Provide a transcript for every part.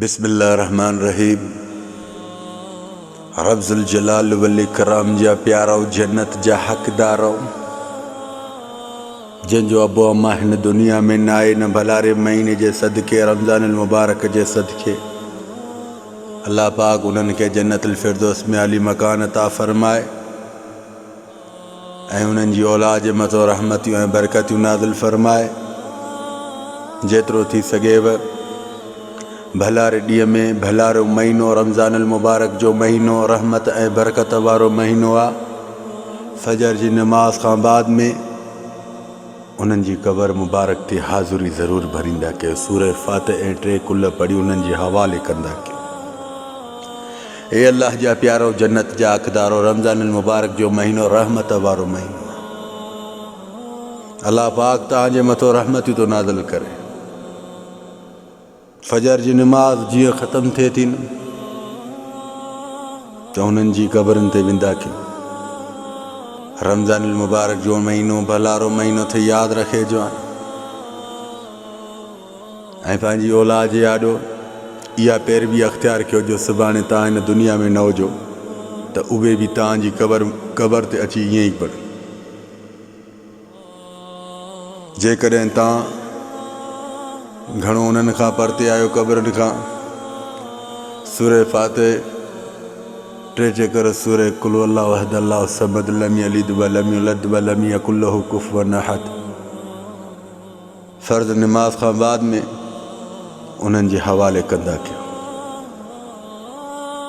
बिस्मिल्लाहिर्रहमानिर्रहीम। रब्ज़ुल जलाल वल इकराम जा प्यारो जन्नत जा हक़दारो, जंहिंजो अबो अम्मा हिन दुनिया में न आहे न भलारे महीने जे सदके रमज़ानुल मुबारक जे सदके अल्लाह पाक उन्हनि खे जन्नतुल फिरदौस में आली मकान अता फ़रमाए ऐं उन्हनि जी औलाद जे मथां रहमतियूं ऐं बरकतियूं नाज़िल फ़रमाए। जेतिरो थी सघेव भलारे ॾींहं में भलारो महीनो रमज़ानुल मुबारक जो महीनो रहमत ऐं बरकत वारो महीनो आहे। फजर जी नमाज़ खां बाद में उन्हनि जी क़बर मुबारक ते हाज़ुरी ज़रूरु भरींदा कयो। सूरह फ़ातिह ऐं 3 कुल पढ़ी उन्हनि जे हवाले कंदा कयो। हे अल्लाह जा प्यारो जन्नत जा हक़दारो, रमज़ानुल मुबारक जो महीनो रहमत वारो महीनो आहे। अल्लाह पाक तव्हांजे मथां रहमतियूं थो नाज़िल करे। फजर जी नमाज़ जीअं ख़त्म थिए थी न त उन्हनि जी क़बरनि ते वेंदा कयो। रमज़ानुल मुबारक जो महीनो भलारो महीनो थे यादि रखिजो ऐं पंहिंजी औलाद जे आॾो इहा पैरवी अख़्तियार कयो जो सुभाणे तव्हां हिन दुनिया में न हुजो त उहे बि तव्हांजी क़बर ते अची ईअं ई पढ़नि। जेकॾहिं तव्हां घणो उन्हनि खां परते आहियो क़बरनि खां, सूरह फ़ातिह 3 चकर सूरह कुल हुवल्लाहु अहद अल्लाहु समद लम यलिद व लम यूलद व लम यकुल लहू कुफुवन अहद फ़र्ज़ नमाज़ खां बाद में उन्हनि जे हवाले कंदा कयो।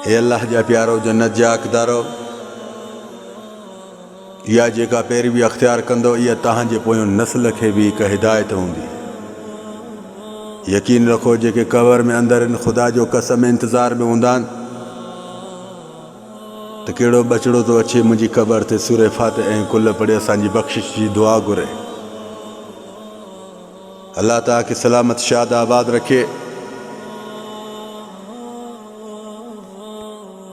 हे अल्लाह जा प्यारो जन्नत जा हक़दारो, इहा जेका पैरवी अख़्तियार कंदो इहा तव्हांजे पोयों नस्ल खे बि हिकु हिदायत हूंदी। यकीन रखो जेके क़बर में अंदर इन ख़ुदा जो कसम इंतज़ार में हूंदा आहिनि त कहिड़ो बचिड़ो थो अचे मुंहिंजी क़बर ते सूरह फ़ातिह ऐं कुल पढ़े असांजी बख़्शिश जी दुआ घुरे। अल्लाह तव्हांखे सलामत शाद आबाद रखे।